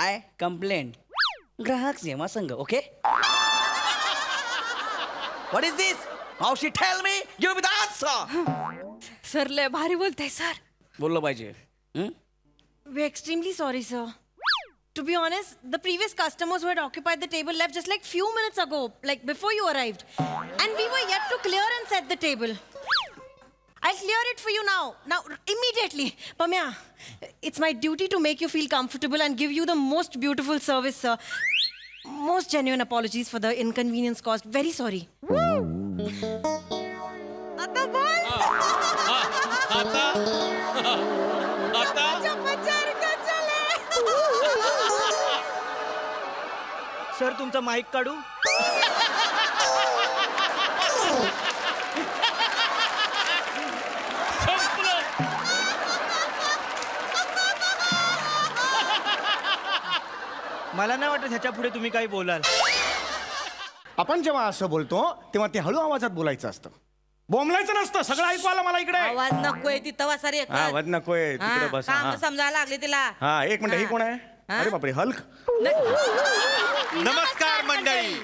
I complaint ग्राहक सेवा संघ. Okay what is this? मावशी tell me, give me the answer. Sir लय भारी बोलताय सर. बोललो पाहिजे. We're extremely sorry, sir. To be honest, the previous customers who had occupied the table left just like few minutes ago, like before you arrived. And we were yet to clear and set the table. I'll clear it for you now. Now, immediately. Pamya, it's my duty to make you feel comfortable and give you the most beautiful service, sir. Most genuine apologies for the inconvenience caused. Very sorry. आता बोल. Sir तुमचा mic काढू. मला नाही वाटत ह्याच्या पुढे तुम्ही काही बोलाल. आपण जेव्हा असं बोलतो तेव्हा ते हळू आवाजात बोलायचं असतं, बोंबलायचं नसतं. सगळं ऐकू आलं मला इकडे. आवाज नकोय तिथं वासारी हा आवाज नकोय तिकडे बस. काम समजायला लागले तिला. हा एक मिनिट, ही कोण आहे? अरे बापरे, हल्क. नमस्कार मंडळी.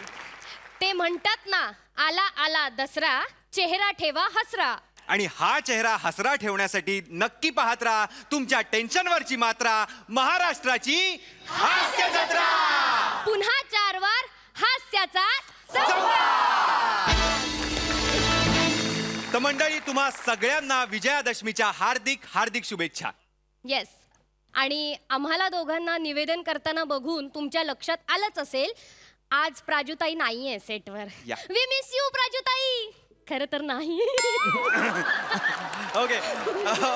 ते म्हणतात ना, आला आला दसरा, चेहरा ठेवा हसरा. आणि हा चेहरा हसरा ठेवण्यासाठी नक्की पाहत राहा तुमच्या टेन्शनवरची मात्रा, महाराष्ट्राची हास्य जत्रा. पुन्हा 4 वार हास्याचा तर मंडळी, तुम्हा सगळ्यांना विजयादशमीच्या हार्दिक हार्दिक शुभेच्छा. येस. आणि आम्हाला दोघांना निवेदन करताना बघून तुमच्या लक्षात आलंच असेल, आज प्राजूताई नाहीये सेटवर. या. वी मिस यू प्राजूताई. खरं तर नाही. Okay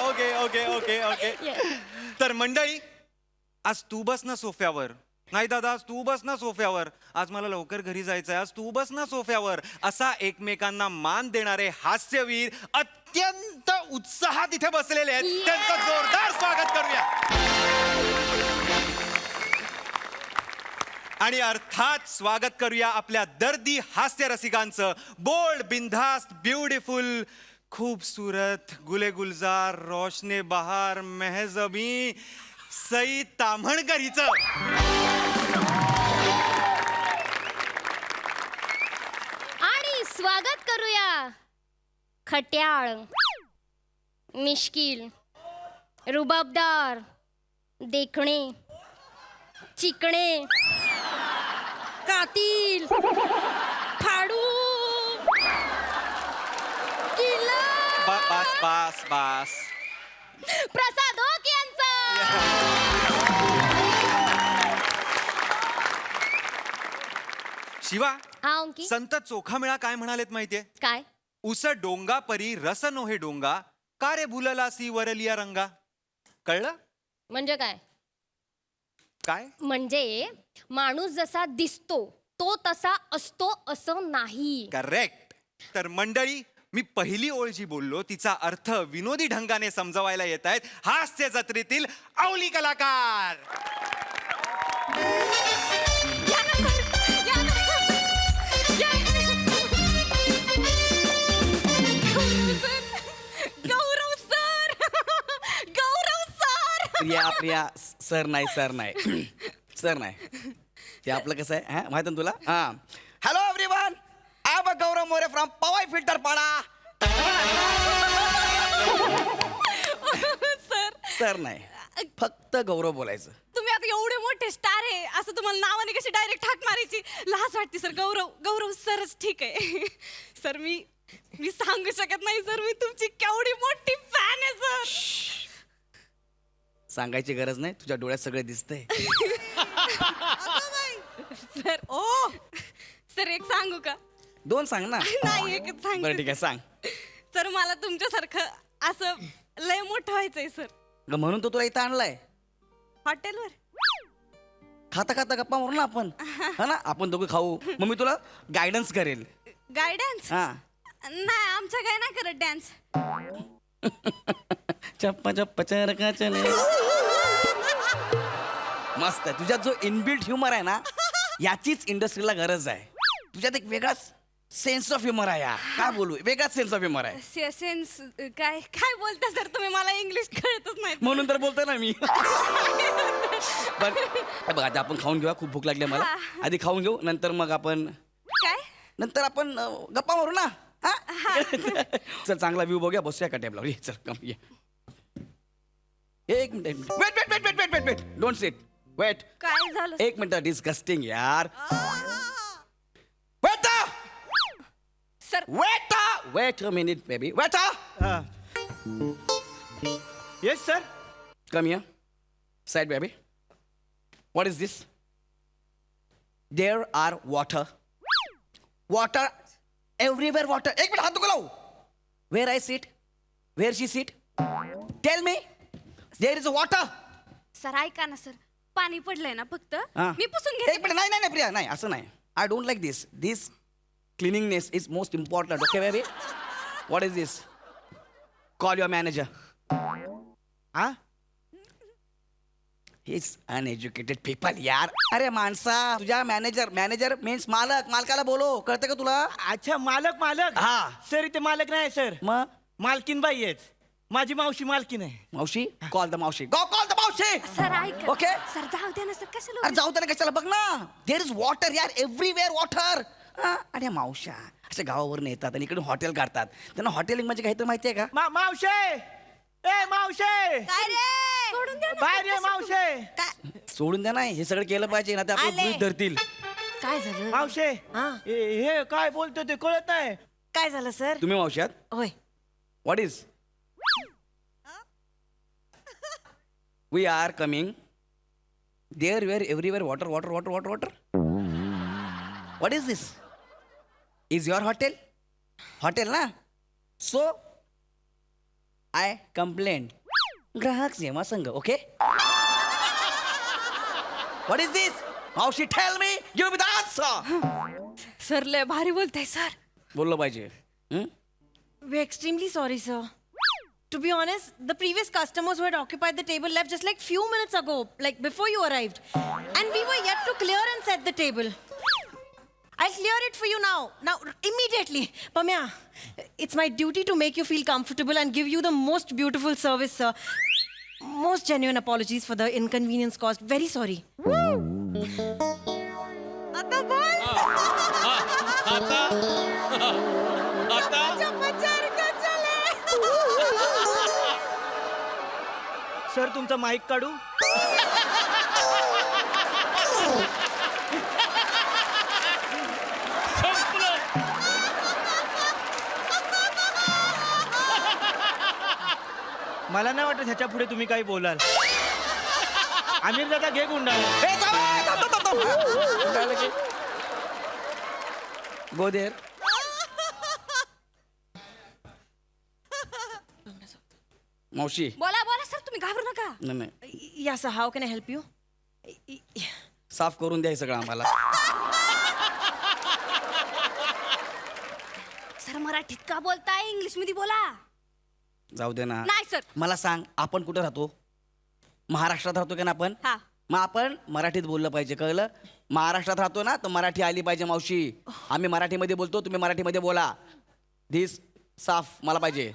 okay okay okay okay. तर मंडळी, आज तू बस ना सोफ्यावर. नाही दादा, आज तू बस ना सोफ्यावर. आज मला लवकर घरी जायचंय. आज तू बस ना सोफ्यावर. असा एकमेकांना मान देणारे हास्यवीर अत्यंत उत्साहात इथे बसलेले आहेत. त्यांचं जोरदार स्वागत करूया. आणि अर्थात स्वागत करूया आपल्या दर्दी हास्य रसिकांचं. बोल्ड, बिनधास्त, ब्युटिफुल, खूबसूरत, गुले गुलजार, रोशने बहार, मेहजबी सई ताम्हणकर हिचं. आणि स्वागत करूया खट्याळ, मिश्किल, रुबाबदार, देखणे, चिकणे, कातील, फाडू, किला, बस बस बस. प्रसाद ओक यांचा. शिवा, हा अंकी. संत चोखामेळा काय म्हणालेत माहितीये? काय? उस डोंगा परी रस नोहे डोंगा, का रे भुललासी वरलिया रंगा. कळलं? म्हणजे काय? काय? म्हणजे माणूस जसा दिसतो तो तसा असतो असं नाही. करेक्ट. तर मंडळी, मी पहिली ओळ जी बोललो तिचा अर्थ विनोदी ढंगाने समजवायला येत आहेत हास्य जत्रेतील अवली कलाकार. गौरव सर. गौरव सर. प्रिया प्रिया सर नाही सर नाही सर नाही. ते आपलं कसं आहे हा माहिती ना तुला. हा hello everyone, I am Gaurav More from Powai filter Pada. Sir, sir नाही, फक्त गौरव बोलायचं. तुम्ही आता एवढे मोठे स्टार आहे असं तुम्हाला नावाने कशी डायरेक्ट हाक मारायची लाज वाटते सर. गौरव गौरव सरच ठीक आहे. सर मी सांगू शकत नाही सर, मी तुमची केवढी मोठी फॅन आहे सर. सांगायची गरज नाही, तुझ्या डोळ्यात सगळे दिसतंय. सर ओ सर, एक सांगू का? 2 सांग ना. नाही, एकच सांग. बरं ठीक आहे, सांग. सर मला तुमच्यासारखं असं लय मोठं व्हायचंय सर. म्हणून तो तुला इथं आणलाय. हॉटेलवर खाता खाता गप्पा मारू ना आपण. हा ना, आपण दोघं खाऊ. मग मी तुला गायडन्स करेल. गायडन्स? हा. नाही, आमच्या काय नाही करत डान्स. चप्पा चप्पा चरका चले. मस्त आहे. तुझ्यात जो इनबिल्ट ह्युमर आहे ना, याचीच इंडस्ट्रीला गरज आहे. तुझ्यात एक वेगळाच सेन्स ऑफ ह्युमर आहे. काय बोलू, वेगळाच सेन्स ऑफ ह्युमर आहे. सेन्स काय काय बोलता सर तुम्ही? मला इंग्लिश कळतच नाही. म्हणून तर बोलतोय ना मी. पण हे बघ आता आपण खाऊन घेऊया, खूप भूक लागली आहे मला. आधी खाऊन घेऊ, नंतर मग आपण गप्पा मारू ना. हा? चल चांगला व्ह्यू बघूया, बसूया का टेबलावर. ये चल कम ये. एक minute, wait wait wait wait wait wait wait, don't sit, wait. काय झालं एक मिनिट, डिस्गस्टिंग यार. Wait sir? Wait a minute baby, wait. Yes sir. Come here. Side, baby. What is this? There are water. Water. Everywhere water. एक minute हात नको लावू. Where I sit? Where she sit? Tell me. There is water. Sir ऐका ना sir, पाणी पडलंय ना फक्त हा. मी पुसून एक घेते. मिनिट, नाही नाही नाही, प्रिया, नाही असं नाही. I don't like this. This cleanliness is most important. Okay, baby? What is this? Call your manager. हा He's uneducated people यार. अरे माणसा, तुझ्या मॅनेजर मीन्स मालकाला बोलो, कळतं का तुला? अच्छा मालक. हा. सर इथे मालक नाही सर, मग मालकीन बाई आहेत. माझी मावशी मालकीन आहे. मावशी, कॉल द मावशी, गो कॉल द मावशी. सर ऐका. Okay. सर जाऊ दे ना सर, कशाला अरे जाऊ त्याला कशाला, बघ ना, देर इज वॉटर यार, एव्हरीवेअर वॉटर. अरे मावशा अशा गावावरून येतात आणि इकडे हॉटेल काढतात. त्यांना हॉटेलिंग म्हणजे काही तर माहितीये का? मावशे, ए मावशे, काय रे? सोडून द्या ना. बाहेर ये मावशे. सोडून द्या, नाही हे सगळं केलं पाहिजे ना, ते आपलं आले. गृहीत धरतील. काय झालं? मावशे, हा. हे काय बोलतो ते कळत नाही. काय झालं सर? तुम्ही मावशात, होय. What is? We are coming. There where everywhere water water water water water. What is this? Is your hotel ना? So I complaint. ग्राहक सेवा संघ. Okay, what is this? मावशी tell me, give me the answer. Sir लय भारी बोलताय sir. बोललं पाहिजे. हं? We're extremely sorry, sir. To be honest, the previous customers who had occupied the table left just like few minutes ago, like before you arrived. And we were yet to clear and set the table. I'll clear it for you now. Now, immediately. Pamya, it's my duty to make you feel comfortable and give you the most beautiful service, sir. Most genuine apologies for the inconvenience caused. Very sorry. Sir तुमचा mic काढू. मला नाही वाटत ह्याच्या पुढे तुम्ही काही बोलाल. आमिर दादा घे गुंडा. ए, थांब. झालं की? Go there. मावशी, बोला बोला सर, तुम्ही घाबरू नका. नाही नाही, Yeah, sir. How can I help you? साफ करून द्या हे सगळं आम्हाला. सर मराठीत का बोलताय, इंग्लिश मध्ये बोला. जाऊ दे ना. नाही सर. मला सांग, आपण कुठे राहतो? महाराष्ट्रात राहतो का ना आपण? हा. मग आपण मराठीत बोललं पाहिजे, कळलं? महाराष्ट्रात राहतो ना, तर मराठी आली पाहिजे मावशी. आम्ही मराठीमध्ये बोलतो, तुम्ही मराठीमध्ये बोला. धिस साफ मला पाहिजे.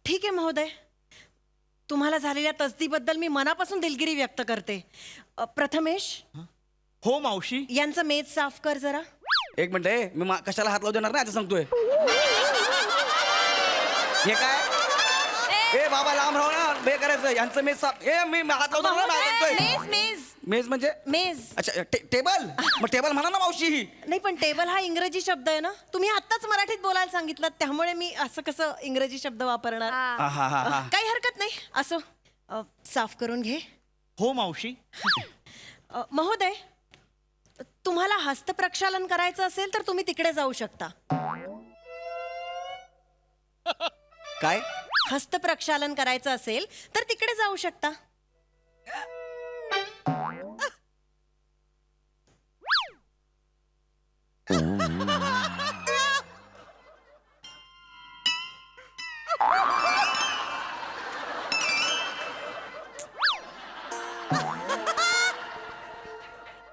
ठीक आहे महोदय, तुम्हाला झालेल्या तसदीबद्दल मी मनापासून दिलगिरी व्यक्त करते. प्रथमेश, हो मावशी. यांचं मेज साफ कर जरा. एक मिनिट, मी कशाला हात लावू देणार ना, आता सांगतोय. हे काय? ए बाबा, लांब राहू ना, बे करायचं. यांचं मेज साफ. ए मी हात लावतो ना, मला सांगतोय. मेज मेज मेज म्हणजे? मेज. अच्छा, टेबल. मग टेबल म्हणा ना मावशी. नाही, पण टेबल हा इंग्रजी शब्द आहे ना. तुम्ही आत्ताच मराठीत बोलायला सांगितलं, त्यामुळे मी असं कसं इंग्रजी शब्द वापरणार. हा हा हा हा. काही हरकत नाही. असं साफ करून घे. हो मावशी. महोदय, तुम्हाला हस्तप्रक्षालन करायचं असेल तर तुम्ही तिकडे जाऊ शकता. काय? हस्तप्रक्षालन करायचं असेल तर तिकडे जाऊ शकता.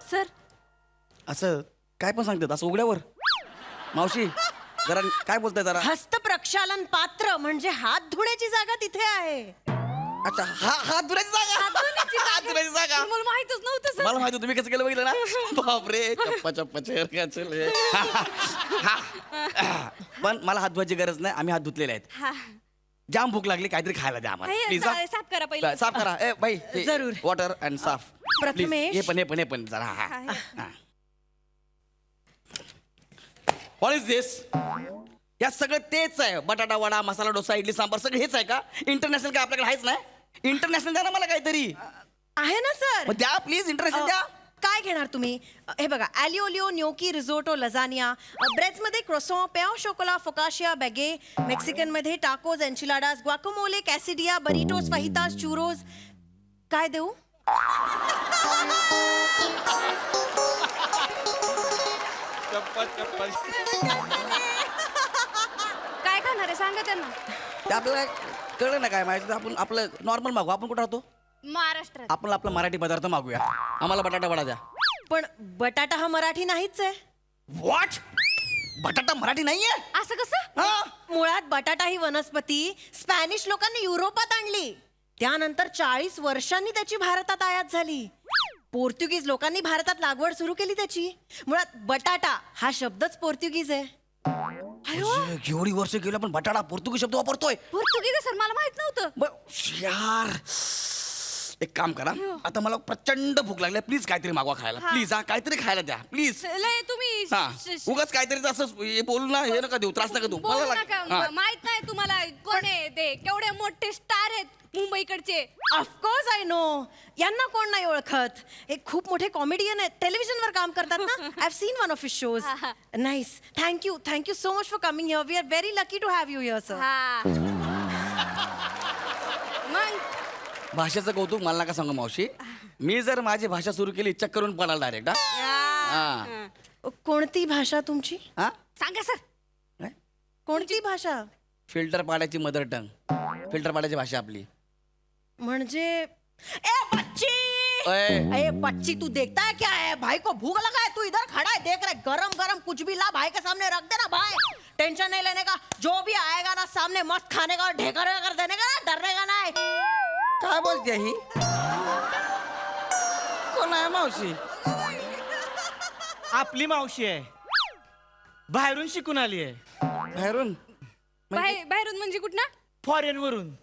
सर असं काय पण सांगतात, असं उघड्यावर? मावशी जरा काय बोलताय जरा? हस्तप्रक्षालन पात्र म्हणजे हात धुण्याची जागा तिथे आहे. अच्छा, हात धुण्याची जागा. हात धुण्याची जागा. मला माहितच मला माहिती तुम्ही कसं केलं बघितलं ना बापरे चप्पा चप्पा चेअर काय चल पण मला हात धुवायची गरज नाही आम्ही हात धुतलेले आहेत जाम भूक लागली काहीतरी खायला द्या आम्हाला हे, प्लीज साफ करा पहिले. साफ करा ए बाई जरूर. वॉटर अँड साफ प्रथमेश. हे पण जरा व्हॉट इज दिस या सगळं तेच आहे बटाटा वडा मसाला डोसा इडली सांबार सगळं हेच आहे का इंटरनॅशनल काय आपल्याकडे आहेच नाही इंटरनॅशनल द्या ना मला काहीतरी आहे ना सर मग द्या प्लीज इंटरनॅशनल द्या काय घेणार तुम्ही हे बघा ॲलिओलिओ न्योकी रिझोटो लजानिया ब्रेड्समध्ये क्रोसॉ पेओ शोकोला फोकाशिया बॅगे मेक्सिकनमध्ये टाकोज एन्चिलाडास ग्वाकोमोले कॅसिडिया बरिटोस फाहितास चुरोज काय देऊ काय खाणार आहे सांगा त्यांना. ते आपल्याला कळलं ना काय माहिती आपण आपलं नॉर्मल मागू आपण कुठं राहतो महाराष्ट्रात. आपण आपला मराठी पदार्थ मागूया आम्हाला बटाटा वडा द्या पण बटाटा हा मराठी नाहीच आहे व्हॉट बटाटा मराठी नाहीये असं कसं. हा मुळात बटाटा ही वनस्पती स्पॅनिश लोकांनी युरोपात आणली त्यानंतर 40 वर्षांनी त्याची भारतात आयात झाली पोर्तुगीज लोकांनी भारतात लागवड सुरू केली त्याची मुळात बटाटा हा शब्दच पोर्तुगीज आहे एवढी वर्ष गेली आपण बटाटा पोर्तुगीज शब्द वापरतोय पोर्तुगीज आहे सर मला माहित नव्हतं. यार एक काम करा आता मला प्रचंड भूक लागली प्लीज काहीतरी मागवा खायला प्लीज हा काहीतरी खायला द्या प्लीज लय तुम्ही हा उगाच काहीतरी असं हे बोलू ना हे नका देऊ त्रास नका देऊ बोलू मला नका. हा. माहित नाही तुम्हाला कोण आहे ते केवढे मोठे स्टार आहेत मुंबईकडचे. ऑफकोर्स आय नो यांना कोण नाही ओळखत हे खूप मोठे कॉमेडियन आहेत टेलिव्हिजनवर काम करतात ना I have seen one of his shows nice thank you so much for coming here we are very lucky to have you here sir हा मग भाषेचं कौतुक मला नका सांगू मावशी मी जर माझी भाषा सुरू केली चक्कर करून पडाल डायरेक्ट हा कोणती भाषा तुमची हा सांगा सर. कोणती भाषा फिल्टर पाडायची मदर टंग फिल्टर पाडायची भाषा आपली म्हणजे ए बच्ची ओए. ए बच्ची तू देखता है क्या है भाई को भूख लगा है तू इधर खड़ा है देख रहा है गरम गरम कुछ भी ला भाई के सामने रख देना भाई टेंशन नहीं लेने का जो भी आएगा ना सामने मस्त खाने का और ढेकर कर देने का ना डरने का नहीं काय बोलते ही कोण आहे मावशी आपली मावशी आहे बाहेरून शिकून आली आहे बाहेरून बाहेरून म्हणजे कुठं फॉरेन वरून.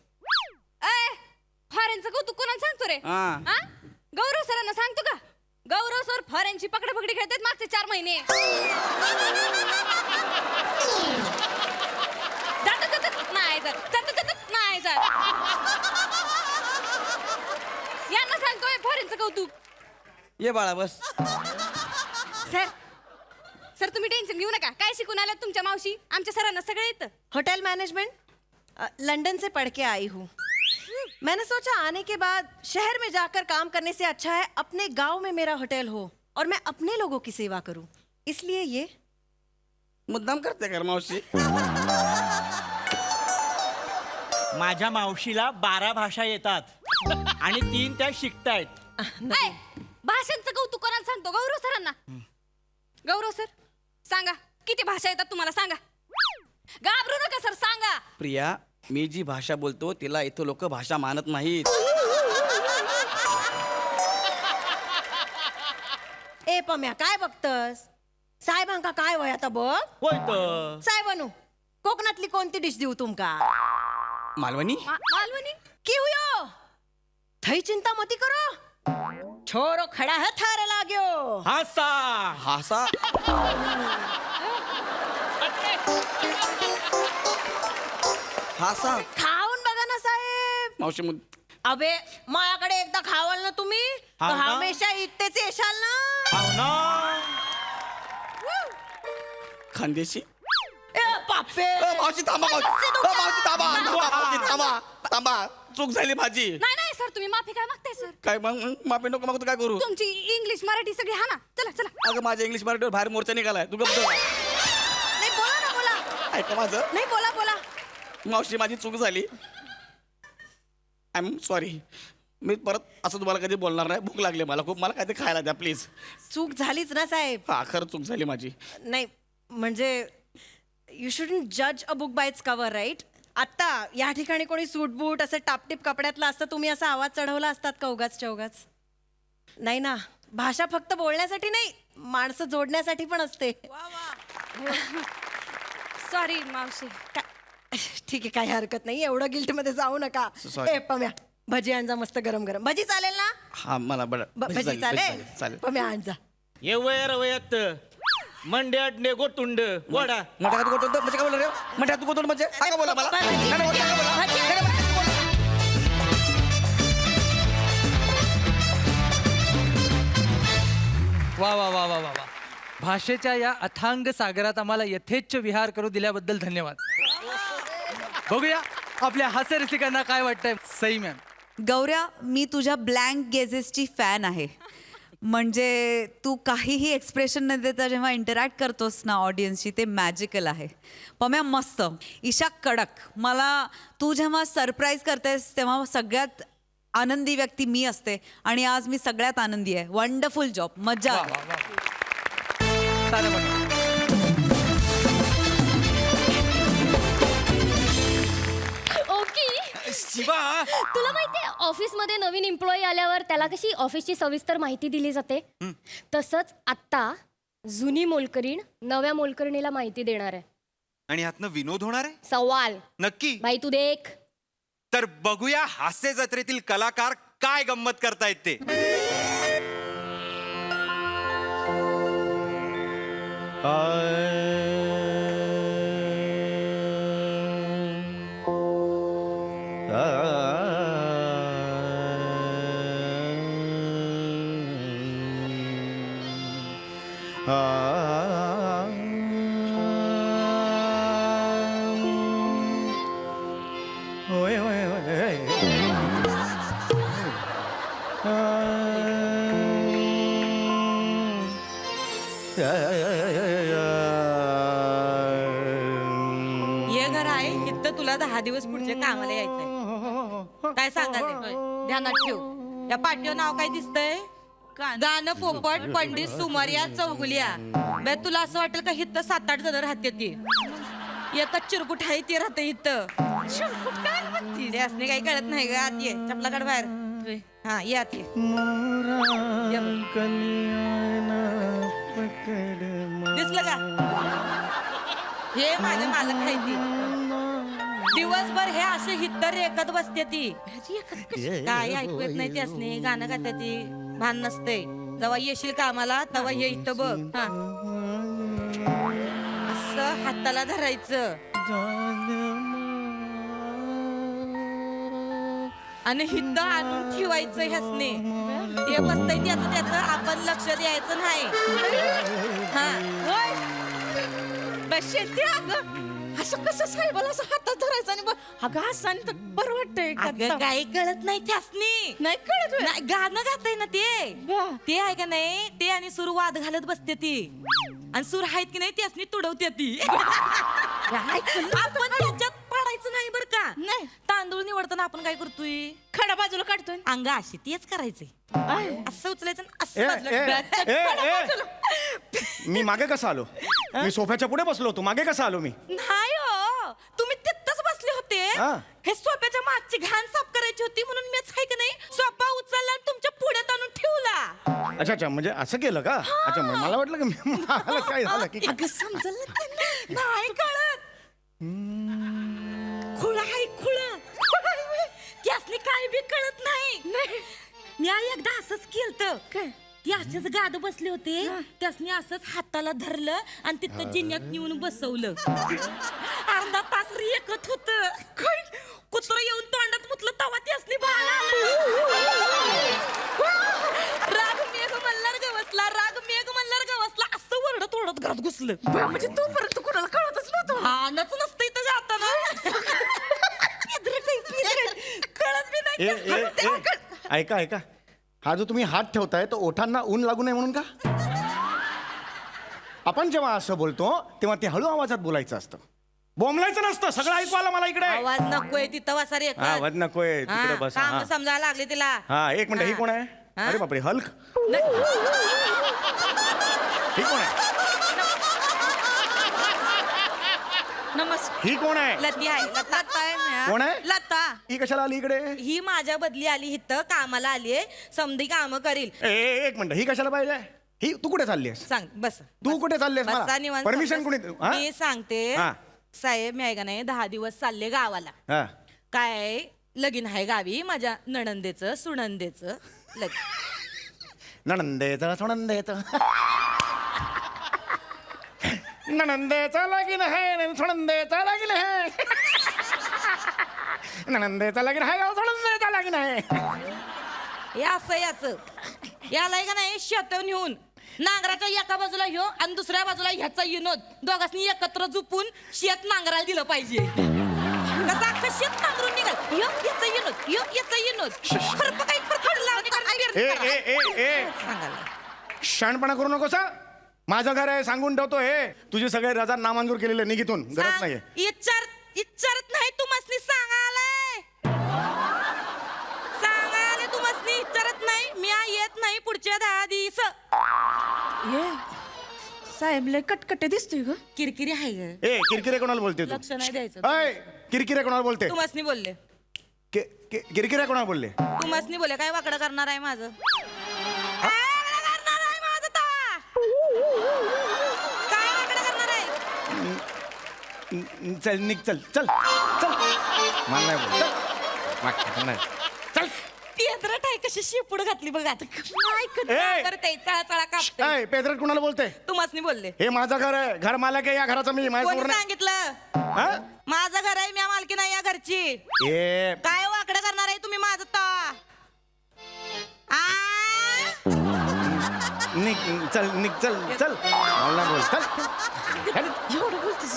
फॉरेनचं कौतुक कोणाला सांगतो रे. हा. हा? गौरव सरांना सांगतो का गौरव सर फॉरेनची पकडापकडी खेळतात मागचे 4 महिने. जात नाही जात यांना सांगतोय फॉरेनचं कौतुक. ये बाळा बस सर तुम्ही टेन्शन घेऊ नका काय शिकून आल्यात तुमच्या मावशी आमच्या सरांना सगळं येतं. होटल मैनेजमेंट लंदन से पढ़ के आई हूँ मैंने सोचा आने के बाद शहर में जाकर काम करने से अच्छा है अपने गांव में मेरा होटल हो और मैं अपने लोगों की सेवा करूं इसलिए ये मुद्दाम करते कर मावशी माझ्या मावशीला 12 भाषा येतात आणि 3 त्या शिकतायत. भाषांचं कौतुक कोणाला सांगतो गौरव सरांना. गौरव सर सांगा किती भाषा येतात तुम्हाला सांगा घाबरू नका सर सांगा. प्रिया मी जी भाषा बोलतो तिला इथं लोक भाषा मानत नाहीत. ए पम्या काय बघतस साहेबांका काय वय आता बघ होय तर साहेबानू कोकणातली कोणती डिश देऊ तुमका मालवणी मालवणी की हुयो थई चिंता मती करो छोरो खड़ा है थारे लाग्यो हासा हासा हासा खाऊन बघा ना साहेब मावशी अबे माझ्याकडे एकदा खावाल ना तुम्ही तर हा ना? हमेशा इथेच येशाल ना हाव ना. खानदेशी ए पापे मावशी थांबा मावशी थांबा थांबा चूक झाली माझी. नाही नाही सर तुम्ही माफी काय मागताय सर काय मग माफी नको मागतो काय करू तुमची इंग्लिश मराठी सगळी हा ना चला चला. अगं माझ्या इंग्लिश मराठीवर बाहेर मोर्चा निघालाय तू गप्प बस. नाही बोला ना बोला ऐका माझं नाही बोला बोला मावशी माझी चूक झाली आय एम सॉरी मी परत असं तुम्हाला कधी बोलणार नाही भूक लागली मला खूप मला काहीतरी खायला द्या प्लीज. चूक झालीच ना साहेब हा खरं चूक झाली माझी. नाही म्हणजे यू शुडंट जज a book by its cover right आत्ता या ठिकाणी कोणी सूट बूट असं टापटीप कपड्यातलं असतं तुम्ही असा आवाज चढवला असतात का उगाच चौगाच नाही ना भाषा फक्त बोलण्यासाठी नाही, माणसं जोडण्यासाठी पण असते. सॉरी मावशी. ठीक आहे, काही हरकत नाही, एवढं गिल्ट मध्ये जाऊ नका. Sorry. ए पम्या, भजी आणजा मस्त गरम गरम. भजी चालेल ना? हा मला बरं भजी चालेल? चालेल. पम्या आणजा. ये वयर वयत मंड्यात ने गोटुंड वडा. मोठ्या हात गोटून म्हणजे काय बोला रे? मोठ्या हात गोटून म्हणजे सांगा बोला मला. भजी. नाही, नाही, सांगा बोला. भजी. नाही, नाही, बोला. वा वा वा वा वा वा. भाषेच्या या अथांग सागरात आम्हाला यथेच्छ विहार करू दिल्याबद्दल धन्यवाद. बघूया आपल्या हास्य रसिकांना काय वाटतंय. सई मॅम, गौऱ्या, मी तुझ्या ब्लँक गेजेसची फॅन आहे. म्हणजे तू काहीही एक्सप्रेशन न देता जेव्हा इंटरॅक्ट करतोस ना ऑडियन्सशी, ते मॅजिकल आहे. पम्या मस्त, ईशा कडक. मला तू जेव्हा सरप्राईज करतेस तेव्हा सगळ्यात आनंदी व्यक्ती मी असते आणि आज मी सगळ्यात आनंदी आहे. वंडरफुल जॉब, मज्जा आली. सारं बघा. ओके, शिवा तुला माहितीये ऑफिसमध्ये नवीन एम्प्लॉई आल्यावर त्याला कशी ऑफिसची सविस्तर माहिती दिली जाते, तसंच आत्ता जुनी मोलकरीण नव्या मोलकरणीला माहिती देणार आहे. आणि ह्यातनं विनोद होणार आहे सवाल नक्की. भाई तू देख. तर बघूया हास्य जत्रेतील कलाकार काय गंमत करतायत ते. होय होय होय. ये घर आहे इथं तुला 10 दिवस पुढचे कामाला यायचंय. काय सांगाले ध्यानात ठेव. या पाठीवर नाव काय दिसतंय? गाणं पोपट पंडित सुमारिया चौगुलिया. बे तुला असं वाटेल का इथं 7-8 जण राहते ती. येतात चिरकुट आहे ते राहते इथं. चिरकुट काय म्हणते असणे काही कळत नाही ग. आत ये, चपला काढ बाहेर. हा ये आत ये. ये बघ. दिसलं का? हे माझे मालक आहे ती. दिवसभर हे असे हित्तर एकत बसते ती. काय ऐकू येत नाही त्यासने. गाणं गाते ती. भान नसते. जेव्हा येशील कामाला तेव्हा ये इथं बघ. हा असं हाताला धरायचं आणि हिद्द आणून ठेवायचं ह्यासने. हे बसतंय त्याचं आपण लक्ष द्यायचं नाही. हा बसते अगं. असं कसं साहेबाला असं हातात धरायचं आणि अगं असं तर बरं वाटतंय. अगं काही कळत नाही त्यासनी. नाही कळत. नाही गाणं गाताय ना ते आहे का नाही. ते आणि सूर वाद घालत बसते ती. आणि सूर आहेत की नाही त्यासनी तुडवते ती. आपण त्याच्यात पडायचं नाही बरं का. नाही तांदूळ निवडताना आपण काय करतोय. खडा बाजूला काढतोय. अंग अशी तेच करायचंय. असं उचलायचं असं बाजूला. मी मागे कसा आलो? मी सोफ्याच्या पुढे बसलो होतो. मागे कसा आलो मी? नाही हो, तुम्ही तिथंच बसले होते. हा. हे सोफ्याच्या मागची घाण साफ करायची होती म्हणून मीच आहे की नाही सोफा उचलला आणि तुमच्या पुढे आणून ठेवला. अच्छा अच्छा, म्हणजे असं केलं का? अच्छा, मला वाटलं की मला काय झालं की अगं समजलं त्यांना. नाही कळत. खुळा आहे खुळा. त्यासनी काय बी कळत नाही. मी एकदा असंच केलतं. ती असेच गाद बसले होते. त्यासनी असंच हाताला धरलं आणि तिथं जिन्यात नेऊन बसवलं. अर्धा तास रेकत होत. कुत्र येऊन तोंडात मुतलं तवा त्यासनी बाळ राग मेघ मल्हार गवसला. राग मेघ मल्हार गवसला असं वरडत ओरडत घरात घुसलं. म्हणजे तोपर्यंत कुणाला कळतच नव्हतं. हानच नसतं इथं जाताना. कळत बी नाही. ऐका ऐका, हा जो तुम्ही हात ठेवताय तो ओठांना ऊन लागू नये म्हणून का? आपण जेव्हा असं बोलतो तेव्हा ते हळू आवाजात बोलायचं असतं. बोंबलायचं नसतं. सगळं ऐकू आलं मला इकडे. आवाज नकोय तिथं वासारी हा, आवाज नकोय. तिकडे बस. काम हा. समजायला लागले तिला. हा, एक मिनिट. ही कोण आहे? अरे बापरे, हल्क. ही कोण आहे? नमस्कार. ही कोण आहे? लती आहे. लता आहे. कोण आहे? लता. ही कशाला आली इकडे? ही माझ्या बदली आली इथं कामाला आलीये, समधी काम करील. एक मिनिट, ही कशाला पाहिजे? ही तू कुठे चाललीस? सांग बस. तू कुठे चाललीस? बसा मला निवांत परमिशन बस. कोणी हा? मी सांगते हा. साहेब, मी आहे का नाही 10 दिवस चालले गावाला. हा. काय लगीन आहे गावी माझ्या नणंदेचं सुनंदेचं लगीन. नणंदेचं सोनंदेचं नणंदेचं लगीन आहे, सोनंदेचं लगीन आहे. नणंदेचं लगीन आहे, सोनंदेचं लगीन आहे. हे असं याच याला आहे का नाही शेत नेऊन नांगराच्या एका बाजूला ह्यो आणि दुसऱ्या बाजूला ह्याचा विनोद दोघांनी एकत्र झुपून शेत नांगरायला दिलं पाहिजे. कसं अख्खं शेत नांगरून निघाल. ह्यो याचा विनोद, ह्यो याचा विनोद. फरक काही फरक पडला नाही. सांगायला शहाणपणा करू नकोस हा. माझं घर आहे, सांगून ठेवतो. हे तुझी सगळे रजा नामंजूर केलेले निघितून गरज नाहीये. इच्चारत नाही तू मसनी सांगायलाय. सांगायला तू मसनी इच्चारत नाही. मी येत नाही पुढच्या 10 दिवस. साहेब लय कटकटे दिसतोय ग. किरकिरी आहे ग. ए किरकिरे कोणाला बोलते तू? लक्ष नाही द्यायचं. अय किरकिरे कोणाला बोलते? तू मसनी बोलले. किरकिरे कोणाला बोलले? तू मसनी बोले. काय वाकडं करणार आहे माझं? काय वाकडं करणार आहे माझं तवा? काय वाकडं करणार आहे? चल निघ, चल चल चल. मला नाही बोल. चल. माग- नाही. चल. पेद्रट आहे कशी शिपूड घातली बघ आता. ए! करते चळा कापते. अय पेद्रट कोणाला बोलते? तू मसनी बोलले. हे माझं घर आहे, घर मालक आहे या घराचं मी. माझ्या कोणी समोर नाही. सांगितलं? हा? माझं घर आहे, मी मालकी नाही या घरची. ए काय वाकडं करणार आहे तुम्ही माझं तवा? निघ, चल निघ, चल चल. मला नाही बोल. चल. एवढं बोलतेस?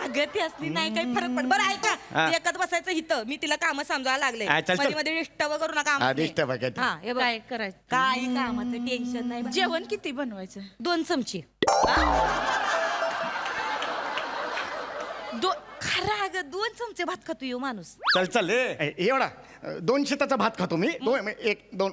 अगं ती असली नाही काही फरक पड. बरं ऐका, हा. एकच बसायचं इथं. मी तिला काम समजायला लागले. हा, चल, चल. मध्ये मध्ये डिस्टर्ब करू नका आम्हाला. disturb आहे काय ते? हा, हे बघ. काय करायचं? काही कामाचं टेन्शन नाही. जेवण किती बनवायचं? 2 चमचे. खरं अगं 2 चमचे भात खातो यो माणूस. चल चल. एवढा 2 शेताचा भात खातो मी. 1 2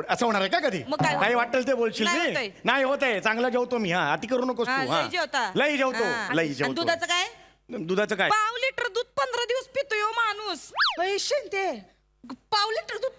असं होणार आहे का कधी? मग काय होतं? काही वाटेल ते बोलशील नाही मी. होतंय. नाही होत आहे. चांगला जेवतो मी. हा अति करू नकोस हा, तू. हा. लई जेवता. लई जेवतो. हा. लई आणि जेवतो. दुधाचं काय? दुधाचं काय? 1/2 लिटर दूध 15 दिवस पितो यो माणूस. पैसे ते 1/2 लिटर दूध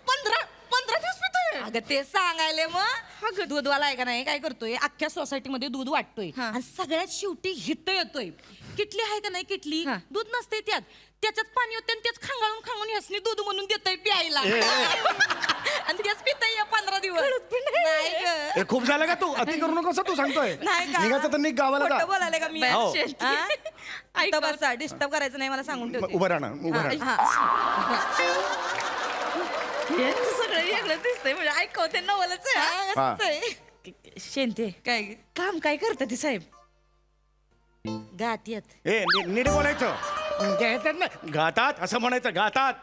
15 दिवस पितोय. अगं ते सांगायले मग दूधवाला आहे का नाही काय करतोय अख्ख्या सोसायटीमध्ये दूध वाटतोय आणि सगळ्यात शेवटी हिट येतोय. किटली आहे का नाही किटली दूध नसते त्याच्यात पाणी होते आणि तेच खांगाळून खांगून यासनी दूध म्हणून देतय प्यायला. आणि तेच पितय 15 दिवस. नाही गं. हे खूप झालं का तू? अति करू नकोस हा, तू सांगतोय. नाही का? निघायचं तर निघ गावाला खोटं जा. बोलायले का मी? हो. हा? इथं बसा, डिस्टर्ब करायचं नाही मला सांगून ठेवते. उभं राहा ना, उभं राहा. यांचं सगळं वेगळं दिसतंय म्हणजे ऐकवते नवलच आहे. हा. शेंते काय काम काय करतात ते साहेब? गातीयत नीट बोलायचं. गातात ना, गातात असं म्हणायचं. गातात.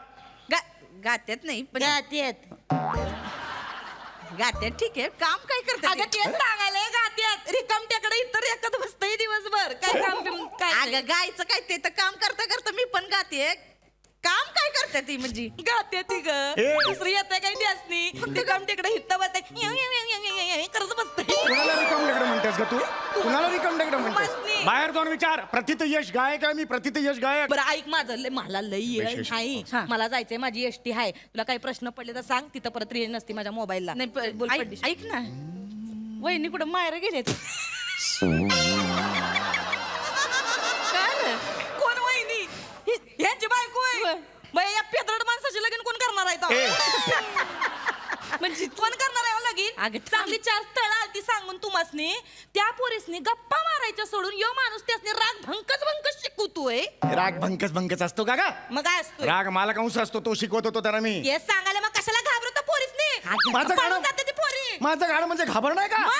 गात्यात नाही पण गातीयत. गात्यात ठीक आहे. काम काय करतात अगं तेच सांगायला गातीयत. रिकामट्याकडे इतर एकच बसतंय दिवसभर. काय काम बिम काय नाही. अगं गायचं काय ते तर काम करता करता मी पण गाते. काम काय करतात ती म्हणजे? गाते ती ग ए. दुसरी येत काय ती असनी रिकामट्याकडे हित्त बसते करत बसते. कुणाला रिकाम टेकडं म्हणतेस का तू? कुणाला रिकाम टेकडं म्हणतेस? मस्ती. बाहेर जाऊन विचार. प्रथित यश गायक आहे मी. प्रथित यश गायक. बरं ऐक माझं मला लई येळ विशेष. नाही. मला जायचंय माझी एसटी आहे. तुला काही प्रश्न पडले तर सांग. तिथं परत रेंज नसते माझ्या मोबाईलला. नाही बोल ऐक पडदिशी. ऐक ना वहिनी कुठं मायरा गेलेत? कोण वहिनी? ह्यांची बायको आहे. बाई, या पेत्रड माणसाची लगीन कोण करणार आहे तो? म्हणजे कोण करणार आहे हो लगीन? अगं, चांगली 4 स्थळं आलती सांगून तुम्हासनी. त्या पोरीसनी गप्पा मारायच्या सोडून यो माणूस त्यासनी राग भंकच शिकवतोय. राग भंकस असतो का गा? मग काय असतो? राग मला कंस असतो. तो शिकवत होतो त्याला मी. हे सांगायला मग कशाला घाबरतो पोरीसनी? माझं पळून गाणं- जाते ती पोरी. माझं गाणं म्हणजे घाबर नाही का? मग?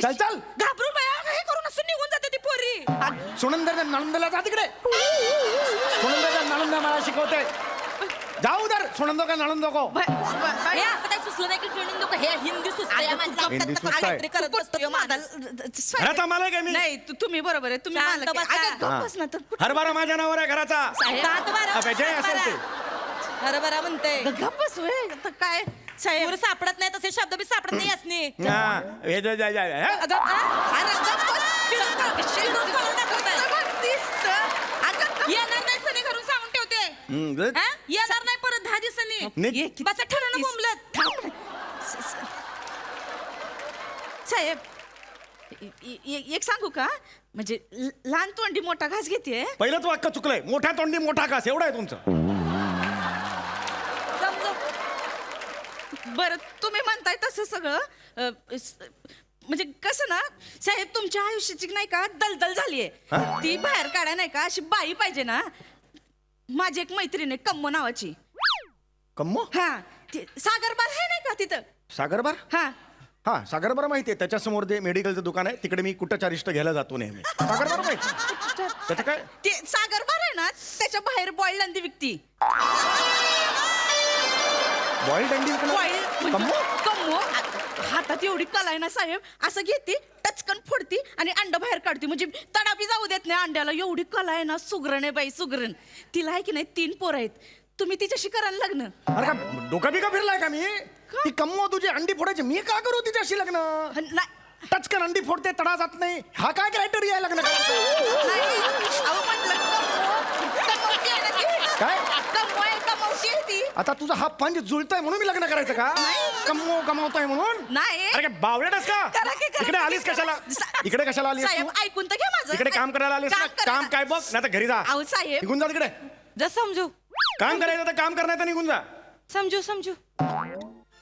चल चल. घाबरून बाया हे करून असं निघून जाते ती पोरी. सुनंदर नालंदला जा तिकडे. सुनंदर नालंद मला शिकवते. जाऊ दर सुनंदो का नालंदो को. हे असं काही सुचलं नाही की ट्रेनिंग लोक हे हिंदी सुचतंय या माणसाला. हिंदी सुचतंय. काहीतरी करत बसतो यो माणूस. घराचा मालक आहे मी. नाही तुम्ही बरोबर आहे. तुम्ही शांत मालक आहे. बसा. अगं, गप्प बस ना तर. हरभरा माझ्या नावावर आहे घराचा. अबे, जे असेल ते. हरभरा म्हणते. गप्प बस व्हय. आता काय साहेब पोरं सापडत नाही तसे शब्द बी सापडत नाही असणे. हा. हे जे- जे- जे- हे? येणार नाही सनी घरून सांगून ठेवते. good. हा? येणार नाही परत 10 दिवसांनी निघ. बसा ठरवलं बोंबलत. साहेब एक सांगू का म्हणजे लहान तोंडी मोठा घास घेते पहिलंच वाक्य चुकलंय. मोठ्या तोंडी मोठा घास एवढा आहे तुमचं. समजा बरं तुम्ही म्हणताय तसं सगळं म्हणजे कसं ना साहेब तुमच्या आयुष्याची नाही का दलदल झालीये ती बाहेर काढाय नाही का अशी बाई पाहिजे ना. माझी एक मैत्रीण आहे कम्मो नावाची. कम्मो हा ती सागरबार आहे नाही का तिथं. सागरबार हा हा सागरबार माहिती आहे. त्याच्यासमोर ते मेडिकलचं दुकान आहे तिकडे मी कुठचारिष्ट घ्यायला जातो नेहमी. सागरबार माहिती त्याचं काय. ते सागरबार आहे ना त्याच्या बाहेर बॉइल्ड अंडी विकती. बॉइल्ड अंडी बॉइल्ड कम्मो कम्मो हातात एवढी कला आहे ना साहेब असं घेते टचकन फोडती आणि अंड बाहेर काढते म्हणजे तडापी जाऊ देत नाही अंड्याला. एवढी कला आहे ना सुगरण आहे बाई सुगरण. तिला आहे की नाही 3 पोरं आहेत. तुम्ही तिच्याशी करा ना लग्न. अरे का डोका बिका फिरलाय का मी. ती कम्मो तुझी अंडी फोडायची मी का करू तिच्याशी लग्न. नाही टचकन अंडी फोडते तडा जात नाही. हा काय क्रायटेरिया आहे लग्न करायचं. अहो म्हटलं कमवती आहे ना ती. काय कमवती आहे ती. आता तुझा हा पंच जुळतोय म्हणून मी लग्न करायचं का. कमवतोय म्हणून. नाही अरे काय बावळेटस का. करा की, करा इकडे की, आलीस करा. कशाला. इकडे कशाला आलीस साहेब तू? ऐकून तर घ्या माझं. इकडे काम करायला आलीस ना. करा काम ना. काय बघ नाही तर घरी जा. अहो साहेब निघून जा तिकडे. जा समजू काम करायचं तर काम करण्याचं निघून जा. समजू समजू